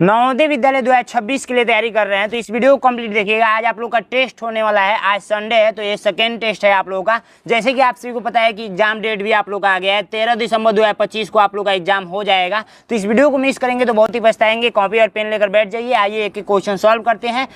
नवोदय विद्यालय 2026 के लिए तैयारी कर रहे हैं तो इस वीडियो को कंप्लीट देखिएगा। आज आप लोग का टेस्ट होने वाला है। आज संडे है तो ये सेकेंड टेस्ट है आप लोगों का। जैसे कि आप सभी को पता है कि एग्जाम डेट भी आप लोग का आ गया है, 13 दिसंबर 2025 को आप लोग का एग्जाम हो जाएगा। तो इस वीडियो को मिस करेंगे तो बहुत ही पछताएंगे। कॉपी और पेन लेकर बैठ जाइए। आइए एक एक क्वेश्चन सॉल्व करते हैं।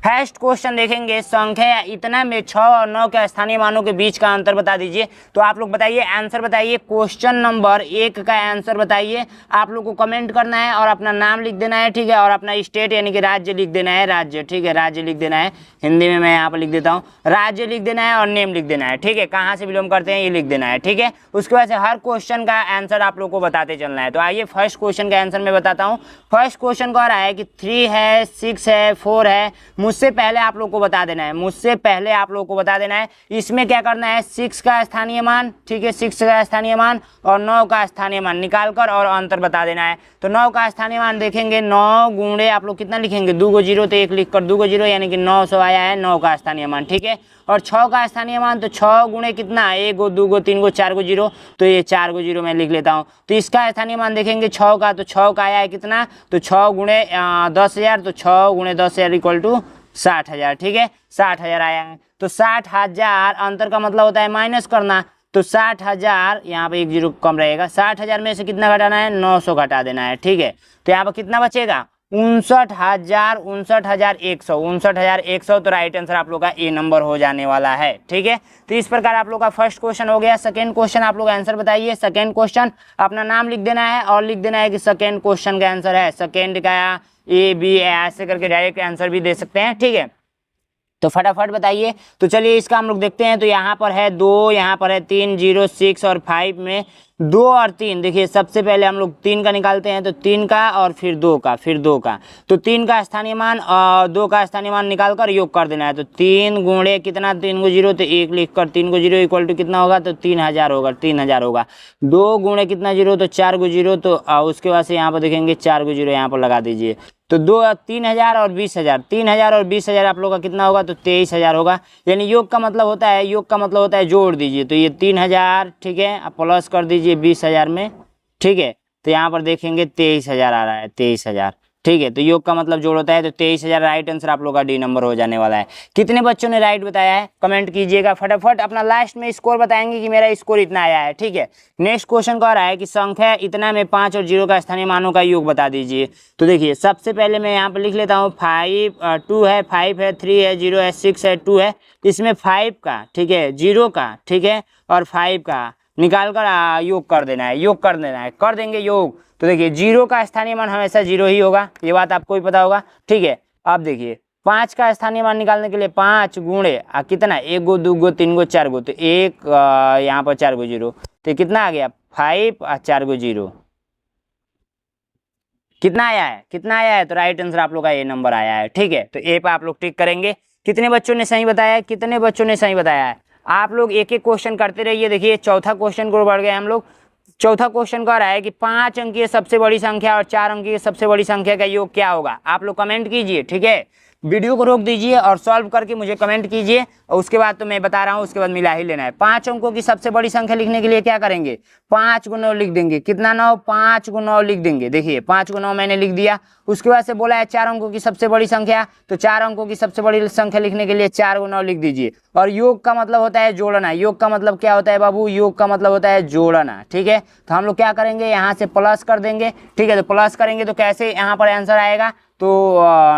फर्स्ट क्वेश्चन देखेंगे, संख्या इतना में 6 और 9 के स्थानीय मानों के बीच का अंतर बता दीजिए। तो आप लोग बताइए, आंसर बताइए। क्वेश्चन नंबर 1 का आंसर बताइए। आप लोग को कमेंट करना है और अपना नाम लिख देना है, ठीक है, और अपना स्टेट यानी कि राज्य लिख देना है। राज्य, ठीक है, राज्य लिख देना है। हिंदी में मैं यहाँ पर लिख देता हूँ, राज्य लिख देना है और नेम लिख देना है, ठीक है। कहाँ से बिलोंग करते हैं ये लिख देना है, ठीक है। उसके बाद से हर क्वेश्चन का आंसर आप लोग को बताते चलना है। तो आइए फर्स्ट क्वेश्चन का आंसर मैं बताता हूँ। फर्स्ट क्वेश्चन कह रहा है कि 3 है, 6 है, 4 है। मुझसे पहले आप लोग को बता देना है, मुझसे पहले आप लोग को बता देना है इसमें क्या करना है। 6 का स्थानीय मान, ठीक है, 6 का स्थानीय मान और 9 का स्थानीय मान निकालकर और अंतर बता देना है। तो 9 का स्थानीय मान देखेंगे, 9 गुणे आप लोग कितना लिखेंगे, 2 को 0 तो 1 लिखकर 2 को 0 यानी कि 900 आया है 9 का स्थानीय मान, ठीक है। और 6 का स्थानीय मान, तो 6 गुणे कितना, 1 को 2 को 3 को 4 को 0, तो ये 4 को 0 मैं लिख लेता हूँ। तो इसका स्थानीय मान देखेंगे 6 का, तो 6 का आया है कितना, तो 6 गुणे 10,000, तो 6 गुणे 10,000 इक्वल टू 60,000, ठीक है, 60,000 आया है। तो 60,000 अंतर का मतलब होता है माइनस करना। तो 60,000 यहाँ पे एक जीरो कम रहेगा। 60,000 में से कितना घटाना है, 900 घटा देना है, ठीक है। तो यहाँ पर कितना बचेगा, 59,100, 59,100। तो राइट आंसर आप लोग का ए नंबर हो जाने वाला है, ठीक है। तो इस प्रकार आप लोग का फर्स्ट क्वेश्चन हो गया। सेकंड क्वेश्चन आप लोग आंसर बताइए। सेकंड क्वेश्चन अपना नाम लिख देना है और लिख देना है कि सेकंड क्वेश्चन का आंसर है। सेकंड का ए बी ऐसे करके डायरेक्ट आंसर भी दे सकते हैं, ठीक है। तो फटाफट बताइए। तो चलिए इसका हम लोग देखते हैं। तो यहाँ पर है 2, यहाँ पर है 3, 0, 6 और 5 में 2 और 3। देखिए सबसे पहले हम लोग 3 का निकालते हैं, तो 3 का और फिर 2 का, फिर 2 का। तो 3 का स्थानीय मान और 2 का स्थानीय मान निकाल कर योग कर देना है। तो 3 गुणे कितना, 3 को 0 तो 1 लिख कर 3 को 0 इक्वल टू कितना होगा, तो 3,000 होगा, 3,000 होगा। 2 गुणे कितना 0, तो 4 को 0, तो उसके बाद से यहाँ पर देखेंगे 4 को 0 यहाँ पर लगा दीजिए। तो 3,000 और 20,000, 3,000 और 20,000 आप लोग का कितना होगा, तो 23,000 होगा। यानी योग का मतलब होता है, योग का मतलब होता है जोड़ दीजिए। तो ये 3,000, ठीक है, आप प्लस कर दीजिए 20,000 में, ठीक है। तो यहाँ पर देखेंगे 23,000 आ रहा है, 23,000, ठीक है। तो योग का मतलब जोड़ होता है, तो 23,000 राइट आंसर आप लोग का डी नंबर हो जाने वाला है। कितने बच्चों ने राइट बताया है कमेंट कीजिएगा फटाफट। अपना लास्ट में स्कोर बताएंगे कि मेरा स्कोर इतना आया है, ठीक है। नेक्स्ट क्वेश्चन कह रहा है कि संख्या इतना में 5 और 0 का स्थानीय मानों का योग बता दीजिए। तो देखिए सबसे पहले मैं यहाँ पर लिख लेता हूँ 2 है, 5 है, 3 है, 0 है, 6 है, 2 है। इसमें 5 का, ठीक है, 0 का, ठीक है, और 5 का निकाल कर योग कर देना है, योग कर देना है, कर देंगे योग। तो देखिए 0 का स्थानीय मान हमेशा 0 ही होगा, ये बात आपको भी पता होगा, ठीक है। अब देखिए 5 का स्थानीय मान निकालने के लिए 5 गुणे कितना, 1 गो 2 गो 3 गो 4 गो, तो 1 यहाँ पर 4 गो 0, तो कितना आ गया 5 और 4 गो 0, कितना आया है, कितना आया है। तो राइट आंसर आप लोग का ए नंबर आया है, ठीक है। तो ए पर आप लोग टिक करेंगे। कितने बच्चों ने सही बताया है, कितने बच्चों ने सही बताया है। आप लोग एक एक क्वेश्चन करते रहिए। देखिए चौथा क्वेश्चन को बढ़ गए हम लोग। चौथा क्वेश्चन कह रहा है कि 5 अंकीय सबसे बड़ी संख्या और 4 अंकीय सबसे बड़ी संख्या का योग क्या होगा। आप लोग कमेंट कीजिए, ठीक है। वीडियो को रोक दीजिए और सॉल्व करके मुझे कमेंट कीजिए। और उसके बाद तो मैं बता रहा हूँ, उसके बाद मिला ही लेना है। 5 अंकों की सबसे बड़ी संख्या लिखने के लिए क्या करेंगे, 5 को 9 लिख देंगे। कितना 9, 5 को 9 लिख देंगे। देखिए 5 को 9 मैंने लिख दिया। उसके बाद से बोला है 4 अंकों की सबसे बड़ी संख्या, तो 4 अंकों की सबसे बड़ी संख्या लिखने के लिए 4 को 9 लिख दीजिए। और योग का मतलब होता है जोड़ना। योग का मतलब क्या होता है बाबू, योग का मतलब होता है जोड़ना, ठीक है। तो हम लोग क्या करेंगे, यहाँ से प्लस कर देंगे, ठीक है। तो प्लस करेंगे तो कैसे यहाँ पर आंसर आएगा, तो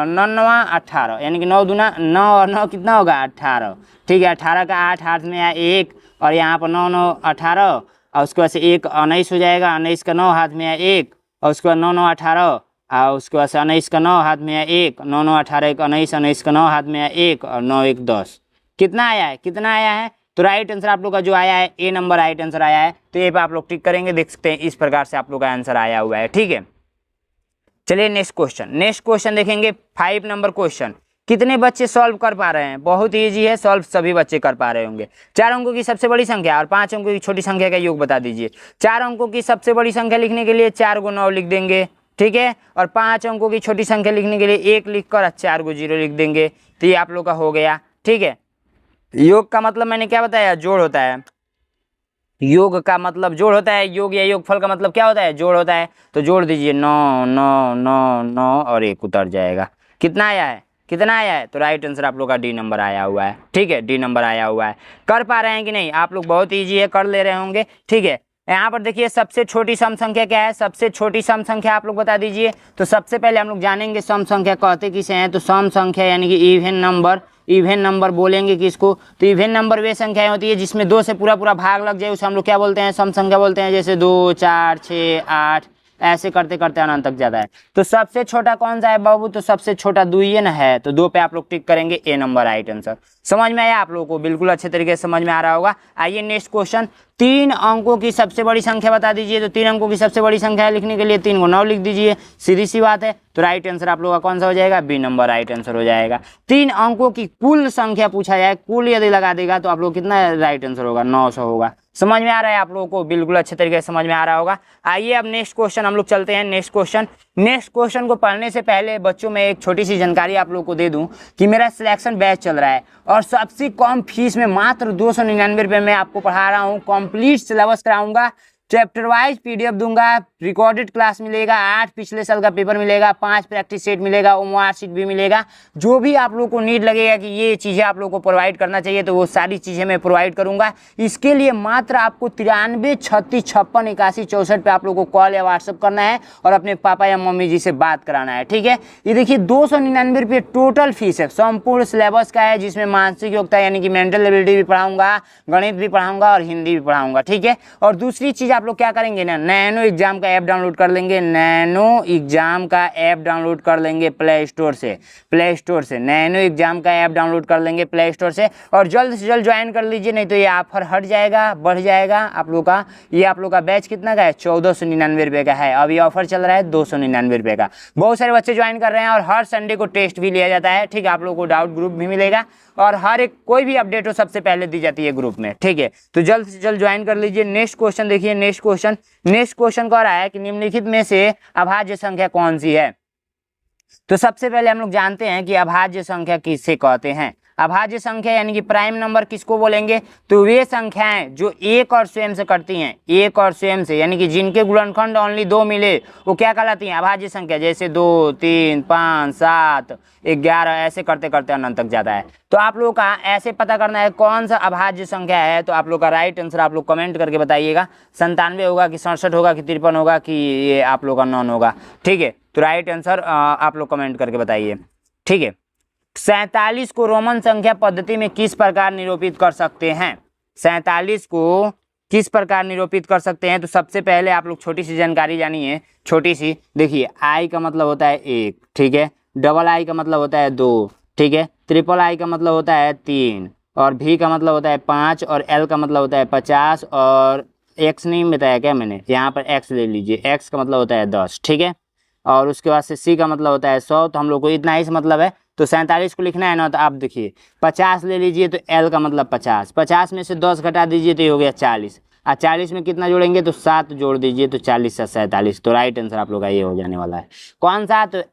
9 9 18, यानी कि 9 दूना 9 और 9 कितना होगा 18, ठीक है। 18 का 8 हाथ में आया 1, और यहाँ पर 9 9 18, और उसके बाद से 1 19 हो जाएगा। 19 का 9 हाथ में आया 1, और उसके बाद 9 9 18, और उसके बाद से 19 का 9 हाथ में आया 1, 9 9 18 1 19, 19 का 9 हाथ में आया 1, और 9 1 10। कितना आया है, कितना आया है। तो राइट आंसर आप लोग का जो आया है ए नंबर राइट आंसर आया है। तो ए पे आप लोग टिक करेंगे। देख सकते हैं इस प्रकार से आप लोग का आंसर आया हुआ है, ठीक है। चलिए नेक्स्ट क्वेश्चन, नेक्स्ट क्वेश्चन देखेंगे 5 नंबर क्वेश्चन। कितने बच्चे सॉल्व कर पा रहे हैं, बहुत इजी है, सॉल्व सभी बच्चे कर पा रहे होंगे। 4 अंकों की सबसे बड़ी संख्या और 5 अंकों की छोटी संख्या का योग बता दीजिए। 4 अंकों की सबसे बड़ी संख्या लिखने के लिए 4 को 9 लिख देंगे, ठीक है। और 5 अंकों की छोटी संख्या लिखने के लिए 1 लिख कर 4 को 0 लिख देंगे। तो ये आप लोग का हो गया, ठीक है। योग का मतलब मैंने क्या बताया, जोड़ होता है। योग का मतलब जोड़ होता है, योग या योगफल का मतलब क्या होता है, जोड़ होता है। तो जोड़ दीजिए, 9 9 9 9 और 1 उतर जाएगा। कितना आया है, कितना आया है? तो राइट आंसर आप लोग का डी नंबर आया हुआ है। ठीक है, डी नंबर आया हुआ है। कर पा रहे हैं कि नहीं आप लोग? बहुत ईजी है, कर ले रहे होंगे। ठीक है, यहाँ पर देखिए सबसे छोटी सम संख्या क्या है, सबसे छोटी सम संख्या आप लोग बता दीजिए। तो सबसे पहले हम लोग जानेंगे सम संख्या कहते किसे हैं। तो सम संख्या यानी कि इवन नंबर, इवन नंबर बोलेंगे किसको? तो इवन नंबर वे संख्याएं होती है जिसमें 2 से पूरा पूरा भाग लग जाए, उसे हम लोग क्या बोलते हैं, सम संख्या बोलते हैं। जैसे 2 4 6 8 ऐसे करते करते अनंत तक जाता है। तो सबसे छोटा कौन सा है बाबू? तो सबसे छोटा 2 ही ना है, तो 2 पे आप लोग टिक करेंगे, ए नंबर राइट आंसर। समझ में आया आप लोगों को? बिल्कुल अच्छे तरीके से समझ में आ रहा होगा। आइए नेक्स्ट क्वेश्चन, 3 अंकों की सबसे बड़ी संख्या बता दीजिए। तो 3 अंकों की सबसे बड़ी संख्या लिखने के लिए 3 को 9 लिख दीजिए, सीधी सी बात है। तो राइट आंसर आप लोग का कौन सा हो जाएगा? बी नंबर राइट आंसर हो जाएगा। 3 अंकों की कुल संख्या पूछा जाए, कुल यदि लगा देगा तो आप लोग कितना राइट आंसर होगा? 900 होगा। समझ में आ रहा है आप लोगों को? बिल्कुल अच्छे तरीके से समझ में आ रहा होगा। आइए अब नेक्स्ट क्वेश्चन हम लोग चलते हैं। नेक्स्ट क्वेश्चन को पढ़ने से पहले बच्चों में एक छोटी सी जानकारी आप लोगों को दे दूं कि मेरा सिलेक्शन बैच चल रहा है और सबसे कम फीस में मात्र 299 रुपये में आपको पढ़ा रहा हूँ। कंप्लीट सिलेबस कराऊंगा, चैप्टर वाइज पीडीएफ दूंगा, रिकॉर्डेड क्लास मिलेगा, 8 पिछले साल का पेपर मिलेगा, 5 प्रैक्टिस सेट मिलेगा, ओमआर शीट भी मिलेगा। जो भी आप लोग को नीड लगेगा कि ये चीज़ें आप लोग को प्रोवाइड करना चाहिए तो वो सारी चीज़ें मैं प्रोवाइड करूंगा। इसके लिए मात्र आपको 93 36 56 81 64 पे आप लोग को कॉल या व्हाट्सअप करना है और अपने पापा या मम्मी जी से बात कराना है। ठीक है, ये देखिए 299 रुपये टोटल फीस है, संपूर्ण सिलेबस का है, जिसमें मानसिक योग्यता यानी कि मेंटल एबिलिटी भी पढ़ाऊंगा, गणित भी पढ़ाऊंगा और हिंदी भी पढ़ाऊंगा। ठीक है, और दूसरी चीज़ आप लोग क्या करेंगे ना, नैनो एग्जाम का ऐप डाउनलोड कर लेंगे, नैनो एग्जाम का ऐप डाउनलोड कर लेंगे प्ले स्टोर से नैनो एग्जाम का ऐप डाउनलोड कर लेंगे प्ले स्टोर से और जल्द से जल्द ज्वाइन कर लीजिए, नहीं तो ये ऑफर हट जाएगा, बढ़ जाएगा आप लोग का। ये आप लोग का बैच कितना का है? 1499 रुपये का है। अब ये ऑफर चल रहा है 299 रुपये का। बहुत सारे बच्चे ज्वाइन कर रहे हैं और हर संडे को टेस्ट भी लिया जाता है। ठीक है, आप लोगों को डाउट ग्रुप भी मिलेगा और हर एक कोई भी अपडेट हो सबसे पहले दी जाती है ग्रुप में। ठीक है, तो जल्द से जल्द ज्वाइन कर लीजिए। नेक्स्ट क्वेश्चन देखिए, नेक्स्ट क्वेश्चन कह रहा है कि निम्नलिखित में से अभाज्य संख्या कौन सी है? तो सबसे पहले हम लोग जानते हैं कि अभाज्य संख्या किसे कहते हैं। अभाज्य संख्या यानी कि प्राइम नंबर किसको बोलेंगे? तो वे संख्याएं जो एक और स्वयं से कटती हैं, एक और स्वयं से, यानी कि जिनके गुणनखंड ओनली 2 मिले, वो क्या कहलाती हैं? अभाज्य संख्या। जैसे 2 3 5 7 11 ऐसे करते करते अनंत तक जाता है। तो आप लोग का ऐसे पता करना है कौन सा अभाज्य संख्या है। तो आप लोग का राइट आंसर आप लोग कमेंट करके बताइएगा, 97 होगा कि 67 होगा कि 53 होगा कि ये आप लोग का 9 होगा। ठीक है, तो राइट आंसर आप लोग कमेंट करके बताइए। ठीक है, 47 को रोमन संख्या पद्धति में किस प्रकार निरूपित कर सकते हैं? 47 को किस प्रकार निरूपित कर सकते हैं? तो सबसे पहले आप लोग छोटी सी जानकारी जानिए, छोटी सी। देखिए, आई का मतलब होता है 1, ठीक है, डबल आई का मतलब होता है 2, ठीक है, ट्रिपल आई का मतलब होता है 3 और भी का मतलब होता है 5 और एल का मतलब होता है 50 और एक्स नहीं बताया क्या मैंने? यहाँ पर एक्स ले लीजिए, एक्स का मतलब होता है 10। ठीक है, और उसके बाद से सी का मतलब होता है 100। तो हम लोग को इतना ही से मतलब है। तो 47 को लिखना है ना, तो आप देखिए 50 ले लीजिए, तो एल का मतलब 50, 50 में से 10 घटा दीजिए तो ये हो गया 40, और 40 में कितना जोड़ेंगे? तो 7 जोड़ दीजिए, तो 40 से 47। तो राइट आंसर आप लोग का ये हो जाने वाला है। कौन सा? तो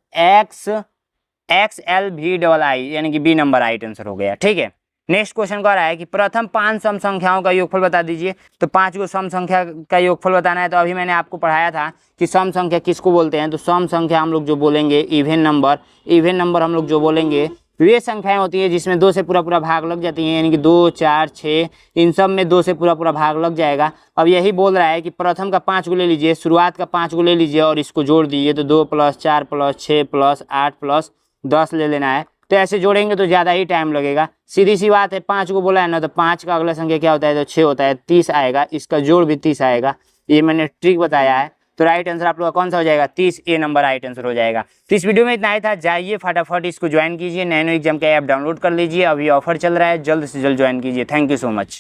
एक्स एल भी डबल आई यानी कि बी नंबर राइट आंसर हो गया। ठीक है, नेक्स्ट क्वेश्चन कह रहा है कि प्रथम 5 सम संख्याओं का योगफल बता दीजिए। तो 5 को सम संख्या का योगफल बताना है। तो अभी मैंने आपको पढ़ाया था कि सम संख्या किसको बोलते हैं। तो सम संख्या हम लोग जो बोलेंगे, इवन नंबर हम लोग जो बोलेंगे, वे संख्याएं होती है जिसमें 2 से पूरा पूरा भाग लग जाती हैं, यानी कि 2 4 6 इन सब में 2 से पूरा पूरा भाग लग जाएगा। अब यही बोल रहा है कि प्रथम का 5 को ले लीजिए, शुरुआत का 5 को ले लीजिए और इसको जोड़ दीजिए। तो 2 + 4 + 6 + 8 + 10 ले लेना है। तो ऐसे जोड़ेंगे तो ज़्यादा ही टाइम लगेगा। सीधी सी बात है, 5 को बोला है ना, तो 5 का अगला संख्या क्या होता है? तो 6 होता है, 30 आएगा, इसका जोड़ भी 30 आएगा। ये मैंने ट्रिक बताया है। तो राइट आंसर आप लोग का कौन सा हो जाएगा? 30, ए नंबर राइट आंसर हो जाएगा। तो इस वीडियो में इतना ही था। जाइए फटाफट इसको ज्वाइन कीजिए, नैनो एग्जाम का ऐप डाउनलोड कर लीजिए, अभी ऑफर चल रहा है, जल्द से जल्द ज्वाइन कीजिए। Thank you so much.